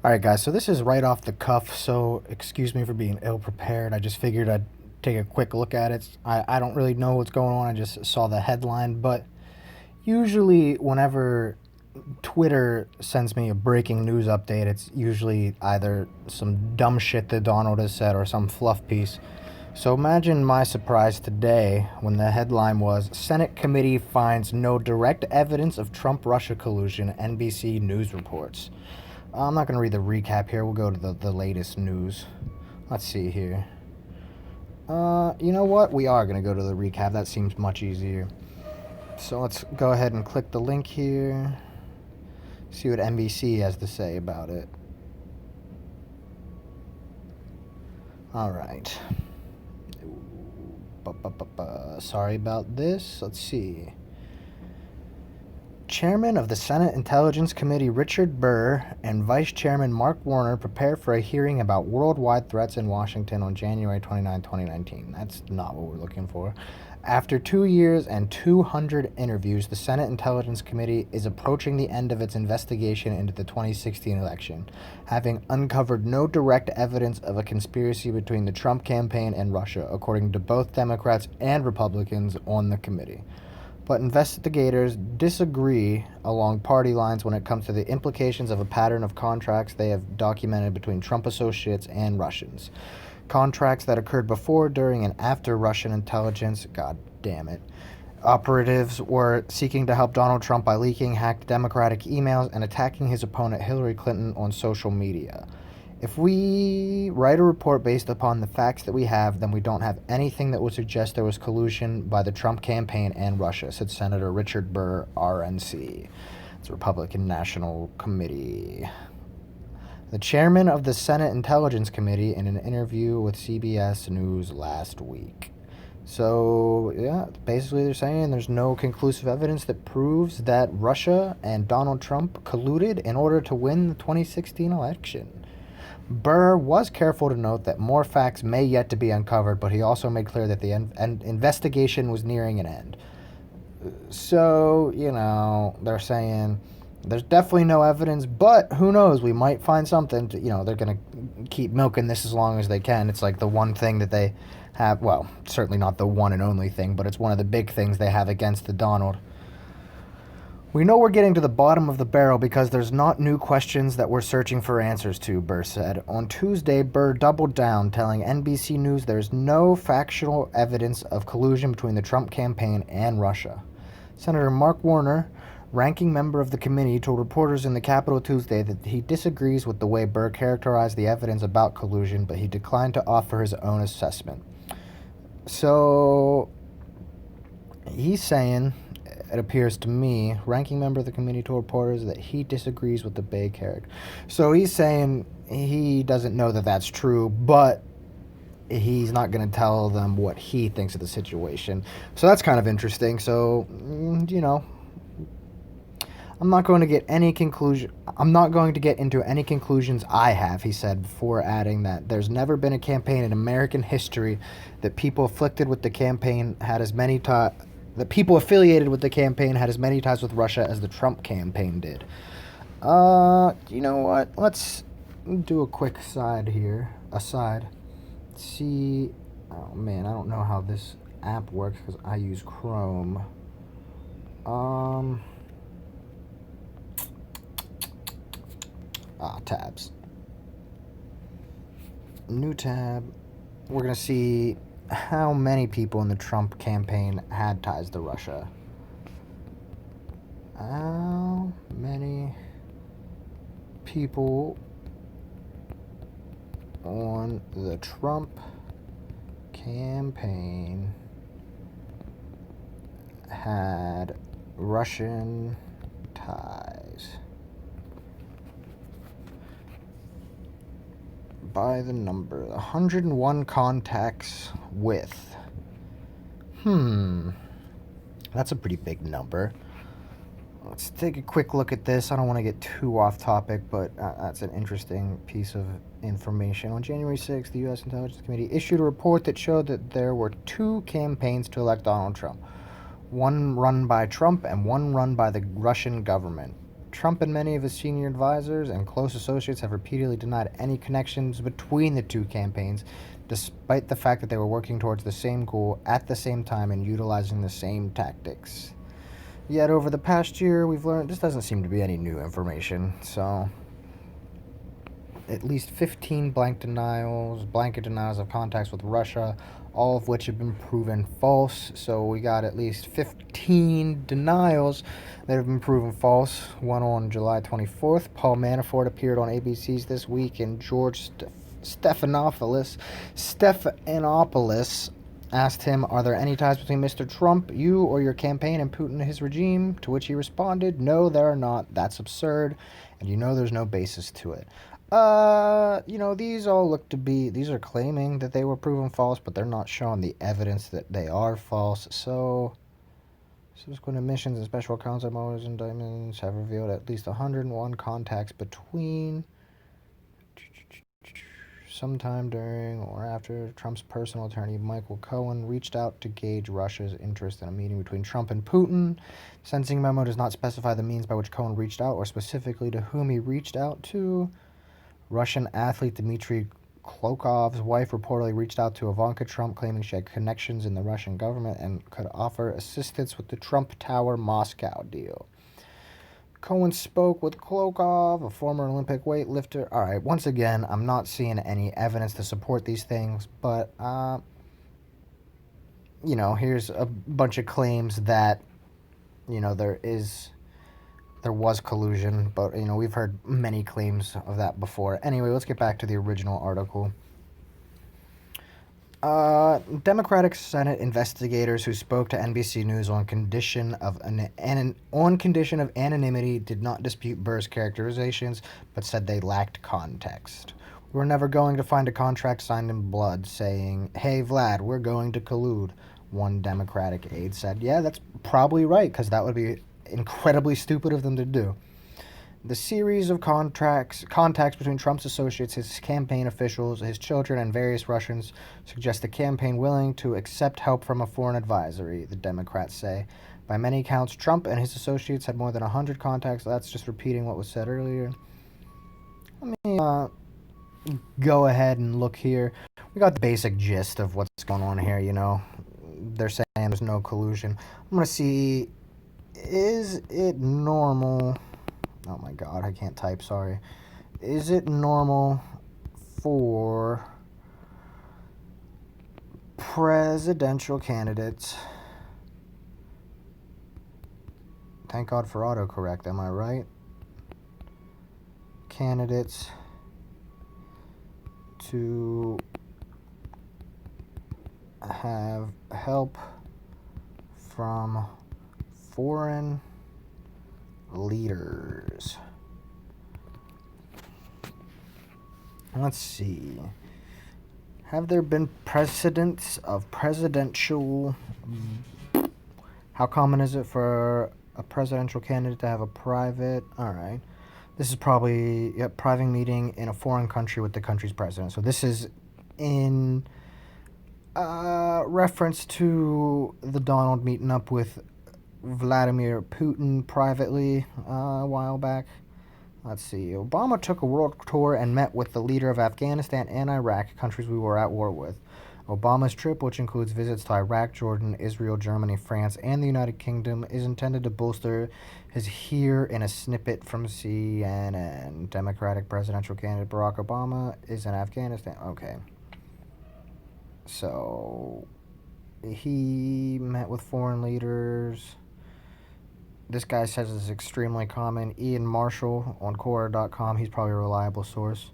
All right, guys, so this is right off the cuff, so excuse me for being ill prepared. I just figured I'd take a quick look at it. I don't really know what's going on, I just saw the headline, but usually, whenever Twitter sends me a breaking news update, it's usually either some dumb shit that Donald has said or some fluff piece. So imagine my surprise today when the headline was Senate committee finds no direct evidence of Trump-Russia collusion, NBC News reports. I'm not going to read the recap here. We'll go to the latest news. Let's see here. You know what? We are going to go to the recap. That seems much easier. So let's go ahead and click the link here. See what NBC has to say about it. All right. Sorry about this. Let's see. Chairman of the Senate Intelligence Committee Richard Burr and Vice Chairman Mark Warner prepare for a hearing about worldwide threats in Washington on January 29, 2019. That's not what we're looking for. After 2 years and 200 interviews, the Senate Intelligence Committee is approaching the end of its investigation into the 2016 election, having uncovered no direct evidence of a conspiracy between the Trump campaign and Russia, according to both Democrats and Republicans on the committee. But investigators disagree along party lines when it comes to the implications of a pattern of contracts they have documented between Trump associates and Russians. Contracts that occurred before, during, and after Russian intelligence, god damn it, operatives were seeking to help Donald Trump by leaking hacked Democratic emails and attacking his opponent Hillary Clinton on social media. If we write a report based upon the facts that we have, then we don't have anything that would suggest there was collusion by the Trump campaign and Russia, said Senator Richard Burr, RNC. It's Republican National Committee. The chairman of the Senate Intelligence Committee in an interview with CBS News last week. So, yeah, basically they're saying there's no conclusive evidence that proves that Russia and Donald Trump colluded in order to win the 2016 election. Burr was careful to note that more facts may yet to be uncovered, but he also made clear that the investigation was nearing an end. So, they're saying there's definitely no evidence, but who knows? We might find something. They're going to keep milking this as long as they can. It's like the one thing that they have, well, certainly not the one and only thing, but it's one of the big things they have against the Donald. We know we're getting to the bottom of the barrel because there's not new questions that we're searching for answers to, Burr said. On Tuesday, Burr doubled down, telling NBC News there's no factual evidence of collusion between the Trump campaign and Russia. Senator Mark Warner, ranking member of the committee, told reporters in the Capitol Tuesday that he disagrees with the way Burr characterized the evidence about collusion, but he declined to offer his own assessment. So, he's saying, it appears to me, ranking member of the committee told reporters that he disagrees with the Bay character. So he's saying he doesn't know that that's true, but he's not going to tell them what he thinks of the situation. So that's kind of interesting. So, I'm not going to get into any conclusions I have, he said, before adding that there's never been a campaign in American history that people afflicted with the campaign had as many the people affiliated with the campaign had as many ties with Russia as the Trump campaign did. You know what? Let's do a quick aside. See, oh man, I don't know how this app works because I use Chrome. Tabs. New tab. We're gonna see how many people in the Trump campaign had ties to Russia. How many people on the Trump campaign had Russian ties? By the number, 101 contacts with. That's a pretty big number. Let's take a quick look at this. I don't want to get too off topic, but that's an interesting piece of information. On January 6th, the U.S. Intelligence Committee issued a report that showed that there were 2 campaigns to elect Donald Trump. One run by Trump and one run by the Russian government. Trump and many of his senior advisors and close associates have repeatedly denied any connections between the two campaigns, despite the fact that they were working towards the same goal at the same time and utilizing the same tactics. Yet over the past year, we've learned this doesn't seem to be any new information, so at least 15 blanket denials of contacts with Russia, all of which have been proven false. So we got at least 15 denials that have been proven false. One on July 24th. Paul Manafort appeared on ABC's This Week, and George Stephanopoulos asked him, "Are there any ties between Mr. Trump, you, or your campaign, and Putin and his regime?" To which he responded, "No, there are not. That's absurd, and there's no basis to it." These are claiming that they were proven false, but they're not showing the evidence that they are false. So, subsequent admissions and special counsel memos and indictments have revealed at least 101 contacts between sometime during or after Trump's personal attorney, Michael Cohen, reached out to gauge Russia's interest in a meeting between Trump and Putin. The sentencing memo does not specify the means by which Cohen reached out or specifically to whom he reached out to. Russian athlete Dmitry Klokhov's wife reportedly reached out to Ivanka Trump, claiming she had connections in the Russian government and could offer assistance with the Trump Tower Moscow deal. Cohen spoke with Klokhov, a former Olympic weightlifter. All right, once again, I'm not seeing any evidence to support these things, but, here's a bunch of claims that, there was collusion, but, we've heard many claims of that before. Anyway, let's get back to the original article. Democratic Senate investigators who spoke to NBC News on condition of anonymity did not dispute Burr's characterizations, but said they lacked context. "We're never going to find a contract signed in blood saying, 'Hey, Vlad, we're going to collude,'" one Democratic aide said. Yeah, that's probably right, because that would be incredibly stupid of them to do. The series of contacts between Trump's associates, his campaign officials, his children, and various Russians suggest the campaign willing to accept help from a foreign advisory, the Democrats say. By many accounts, Trump and his associates had more than 100 contacts. That's just repeating what was said earlier. Let me go ahead and look here. We got the basic gist of what's going on here, They're saying there's no collusion. I'm going to see, is it normal... Oh my god, I can't type, sorry. Is it normal for presidential candidates... Thank God for autocorrect, am I right? Candidates to have help from foreign leaders. Let's see. Have there been precedents of presidential... How common is it for a presidential candidate to have a private... Alright. This is probably private meeting in a foreign country with the country's president. So this is in reference to the Donald meeting up with Vladimir Putin privately a while back. Let's see. Obama took a world tour and met with the leader of Afghanistan and Iraq, countries we were at war with. Obama's trip, which includes visits to Iraq, Jordan, Israel, Germany, France, and the United Kingdom, is intended to bolster his here in a snippet from CNN. Democratic presidential candidate Barack Obama is in Afghanistan. Okay. So, he met with foreign leaders. This guy says it's extremely common. Ian Marshall on Quora.com. He's probably a reliable source.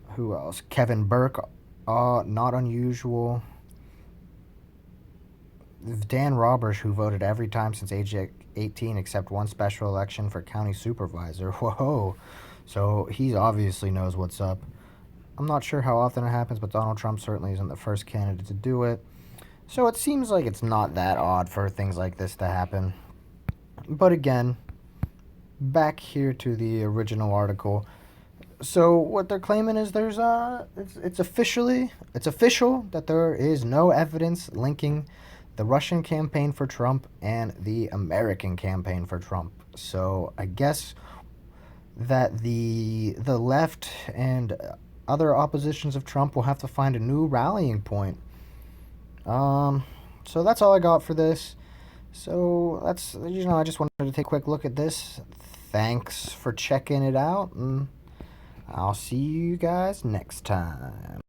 Who else? Kevin Burke. Not unusual. Dan Roberts, who voted every time since age 18 except one special election for county supervisor. Whoa. So he obviously knows what's up. I'm not sure how often it happens, but Donald Trump certainly isn't the first candidate to do it. So it seems like it's not that odd for things like this to happen. But again, back here to the original article. So what they're claiming is there's it's official that there is no evidence linking the Russian campaign for Trump and the American campaign for Trump. So I guess that the left and other oppositions of Trump will have to find a new rallying point. So that's all I got for this. So that's, I just wanted to take a quick look at this. Thanks for checking it out, and I'll see you guys next time.